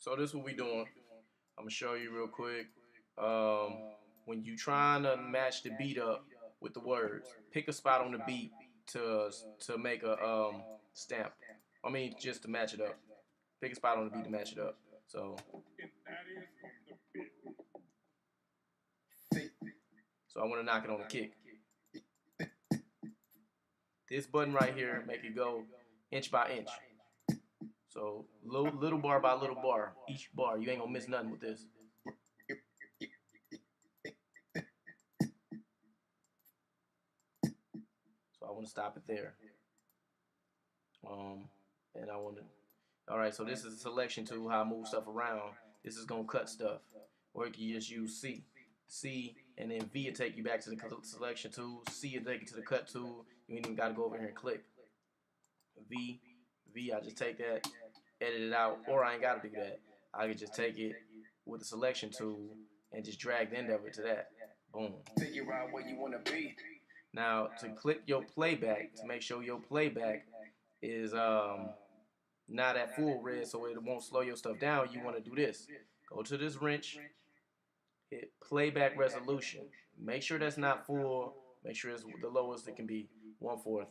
So this is what we doing. I'm gonna show you real quick. When you trying to match the beat up with the words, pick a spot on the beat to make a stamp. I mean, just to match it up. Pick a spot on the beat to match it up. So, so I want to knock it on the kick. This button right here make it go inch by inch. So little bar by little bar, each bar. You ain't gonna miss nothing with this. So I want to stop it there. And I want to. All right. So this is a selection tool. How I move stuff around. This is gonna cut stuff. Or you can just use C, and then V will take you back to the selection tool. C will take you to the cut tool. You ain't even got to go over here and click. V. I just take that, edit it out, or I ain't got to do that. I can just take it with the selection tool and just drag the end of it to that. Boom. Figure out where you want to be. Now, to click your playback, to make sure your playback is not at full red so it won't slow your stuff down, you want to do this. Go to this wrench, hit playback resolution. Make sure that's not full. Make sure it's the lowest it can be, 1/4.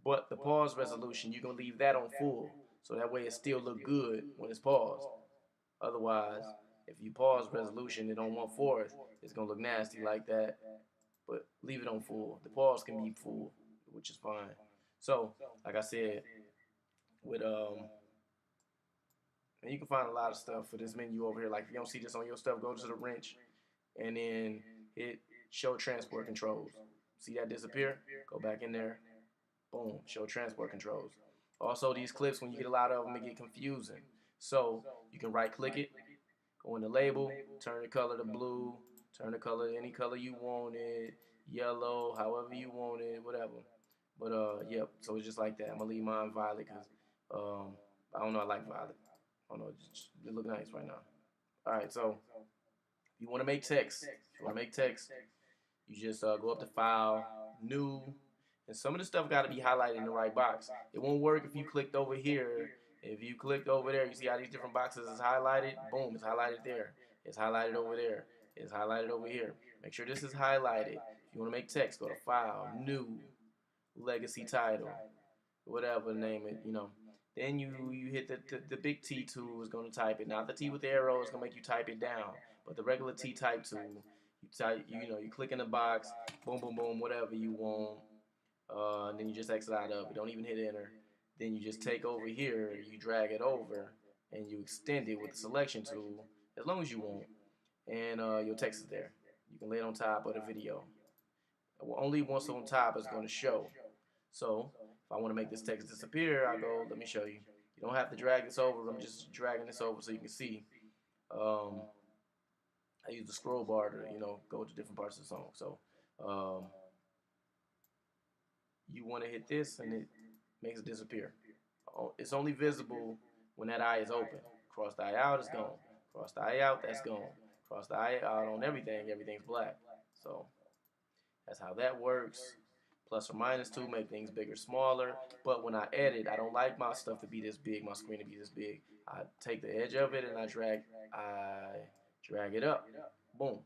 But the pause resolution, you're going to leave that on full. So that way it still look good when it's paused. Otherwise, if you pause resolution and on 1/4, it's going to look nasty like that. But leave it on full. The pause can be full, which is fine. So, like I said, with and you can find a lot of stuff for this menu over here. Like if you don't see this on your stuff, go to the wrench and then hit show transport controls. See that disappear? Go back in there. Boom, show transport controls. Also, these clips, when you get a lot of them, it get confusing. So you can right click it, go in the label, turn the color to blue, turn the color any color you want it, yellow, however you want it, whatever. But yep, so it's just like that. I'm gonna leave mine violet because I don't know, I like violet. I don't know, it look nice right now. All right, so if you want to make text, you just go up to File, New, and some of the stuff got to be highlighted in the right box. It won't work if you clicked over here. If you clicked over there, you see how these different boxes is highlighted? Boom, it's highlighted there. It's highlighted over there. It's highlighted over here. Make sure this is highlighted. If you want to make text, go to File, New, Legacy Title, whatever name it, you know. Then you hit the big T tool is going to type it. Not the T with the arrow is going to make you type it down. But the regular T type tool, you click in the box, boom, boom, boom, whatever you want. And then you just exit out of it. Don't even hit enter. Then you just take over here, you drag it over, and you extend it with the selection tool as long as you want. And your text is there. You can lay it on top of the video. Only once on top is going to show. So if I want to make this text disappear, I go, let me show you. You don't have to drag this over. I'm just dragging this over so you can see. I use the scroll bar to, go to different parts of the song. So you want to hit this and it makes it disappear. It's only visible when that eye is open. Cross the eye out, it's gone. Cross the eye out, that's gone. Cross the eye out on everything, everything's black. So that's how that works. Plus or minus 2 make things bigger, smaller. But when I edit, I don't like my stuff to be this big, my screen to be this big. I take the edge of it and I drag it up. Boom.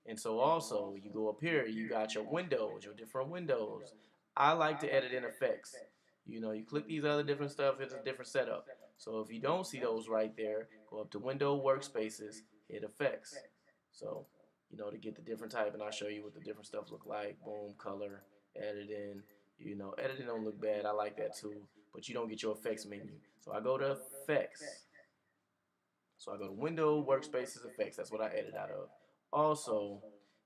And so also, you go up here, you got your windows, your different windows. I like to edit in effects. You click these other different stuff, it's a different setup. So if you don't see those right there, go up to Window, Workspaces, hit Effects. So, to get the different type, and I'll show you what the different stuff look like. Boom, color, editing. Editing don't look bad. I like that too. But you don't get your effects menu. So I go to Effects. So I go to Window, Workspaces, Effects. That's what I edit out of. Also,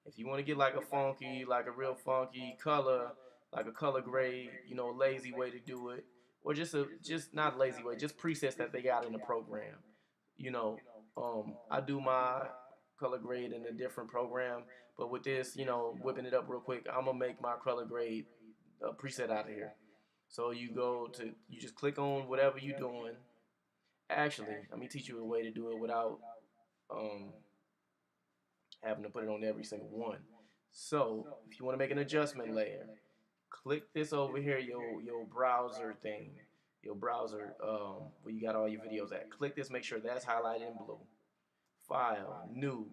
if you want to get like a real funky color, like a color grade, lazy way to do it, or just not lazy way, just presets that they got in the program. I do my color grade in a different program, but with this, whipping it up real quick, I'm gonna make my color grade preset out of here. So you just click on whatever you're doing. Actually, let me teach you a way to do it without having to put it on every single one. So if you want to make an adjustment layer, click this over here, your browser thing, your browser where you got all your videos at. Click this, make sure that's highlighted in blue. File, new,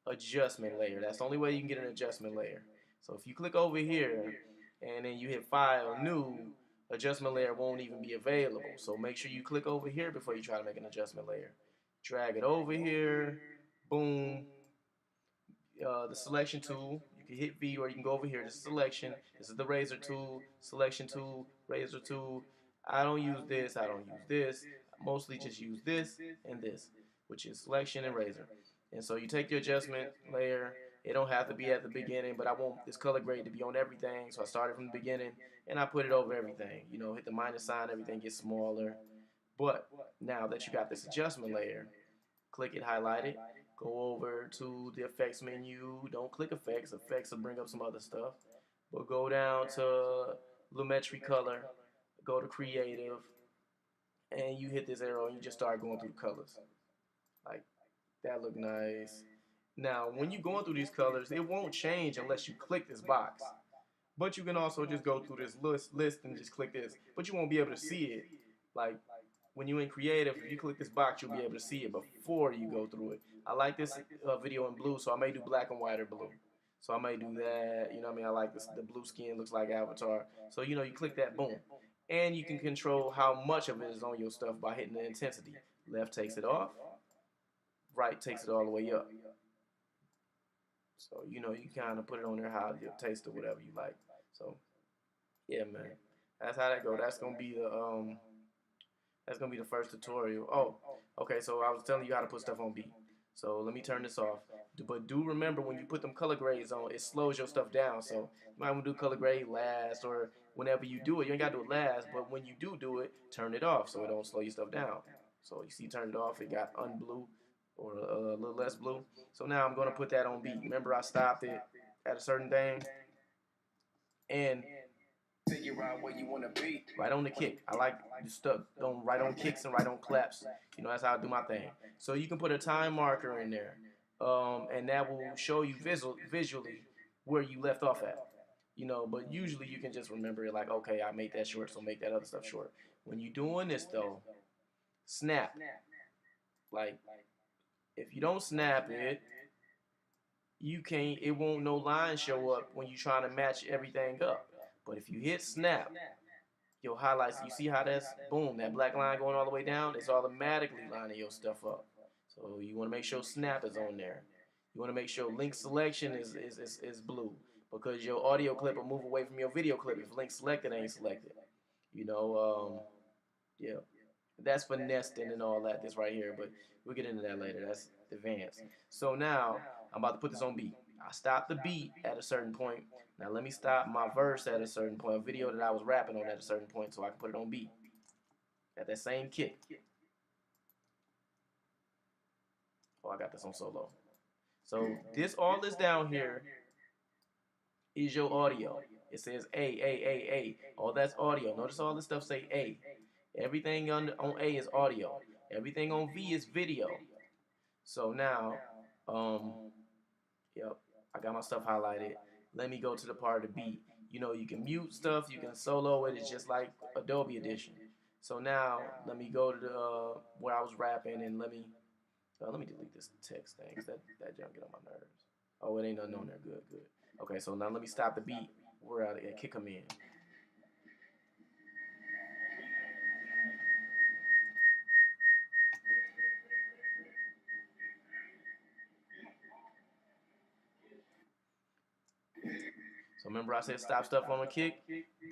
adjustment layer. That's the only way you can get an adjustment layer. So if you click over here and then you hit file, new, adjustment layer won't even be available. So make sure you click over here before you try to make an adjustment layer. Drag it over here, boom. The selection tool, you can hit V or you can go over here. This is selection. This is the razor tool, selection tool, razor tool. I don't use this, I don't use this. I mostly just use this and this, which is selection and razor. And so you take your adjustment layer. It don't have to be at the beginning, but I want this color grade to be on everything. So I started from the beginning and I put it over everything. You know, hit the minus sign, everything gets smaller. But now that you got this adjustment layer, click it, highlight it, go over to the effects menu. Don't click effects. Effects will bring up some other stuff. But go down to Lumetri color, go to creative, and you hit this arrow and you just start going through the colors. Like, that look nice. Now, when you're going through these colors, it won't change unless you click this box. But you can also just go through this list and just click this. But you won't be able to see it. Like, when you're in creative, if you click this box, you'll be able to see it before you go through it. I like this video in blue, so I may do black and white or blue. So I may do that, you know what I mean? I like this, the blue skin looks like Avatar. So, you know, you click that, boom. And you can control how much of it is on your stuff by hitting the intensity. Left takes it off, right takes it all the way up. So, you know, you kind of put it on there how you taste or whatever you like. So, yeah, man. That's how that go. That's gonna be the first tutorial. Oh, okay. So I was telling you how to put stuff on beat. So let me turn this off. But do remember when you put them color grades on, it slows your stuff down. So you might want to do color grade last, or whenever you do it, you ain't gotta do it last. But when you do it, turn it off so it don't slow your stuff down. So you see, turn it off. It got unblue or a little less blue. So now I'm gonna put that on beat. Remember I stopped it at a certain thing, and where you want to be. Right on the kick. I like you stuck on right on kicks and right on claps. You know, that's how I do my thing. So you can put a time marker in there, and that will show you visually where you left off at. You know, but usually you can just remember it like, okay, I made that short, so make that other stuff short. When you're doing this though, snap. Like, if you don't snap it, you can't. It won't no line show up when you're trying to match everything up. But if you hit snap, your highlights, you see how that's, boom, that black line going all the way down, it's automatically lining your stuff up. So you want to make sure snap is on there. You want to make sure link selection is blue, because your audio clip will move away from your video clip if link selected ain't selected. You know, yeah. That's for nesting and all that, this right here, but we'll get into that later. That's advanced. So now, I'm about to put this on beat. I stopped the beat at a certain point. Now let me stop my verse at a certain point, a video that I was rapping on at a certain point, so I can put it on beat. At that same kick. Oh, I got this on solo. So all this down here is your audio. It says A. All that's audio. Notice all this stuff say A. Everything on A is audio. Everything on V is video. So now, yep, I got my stuff highlighted. Let me go to the part of the beat. You know, you can mute stuff, you can solo it. It's just like Adobe Edition. So now, let me go to the where I was rapping, and let me delete this text thing, because that junk get on my nerves. Oh, it ain't nothing on there. Good. Okay, so now let me stop the beat where I kick them in. So remember I said stop stuff on a kick?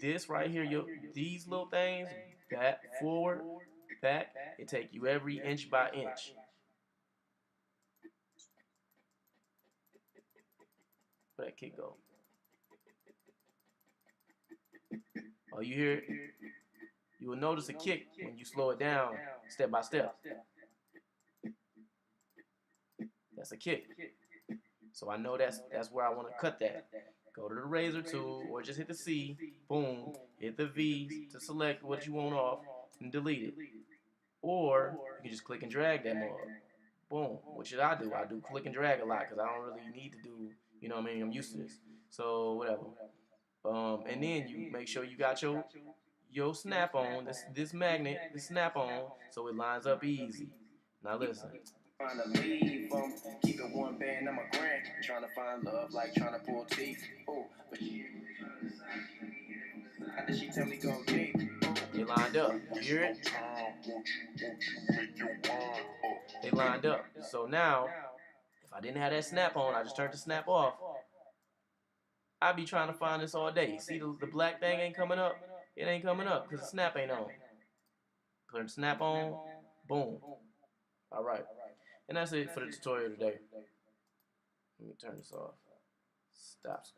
This right here, these little things, back, forward, back, it take you every inch by inch. Where that kick go? Oh, you hear it? You will notice a kick when you slow it down step by step. That's a kick. So I know that's where I want to cut that. Go to the razor tool, or just hit the C, boom, hit the V to select what you want off and delete it. Or you can just click and drag that mug. Boom, which I do. I do click and drag a lot because I don't really need to do, you know what I mean? I'm used to this. So whatever. And then you make sure you got your your snap on, this magnet, the snap on, so it lines up easy. Now listen. Trying to leave keep it one band, I'm a grand. Trying to find love like trying to pull teeth. Oh, but she tell me go deep. They lined up. You hear it? They lined up. So now, if I didn't have that snap on, I just turned the snap off. I'd be trying to find this all day. See the black thing ain't coming up? It ain't coming up because the snap ain't on. Put the snap on, boom. All right. And that's it for the tutorial today. Let me turn this off. Stop.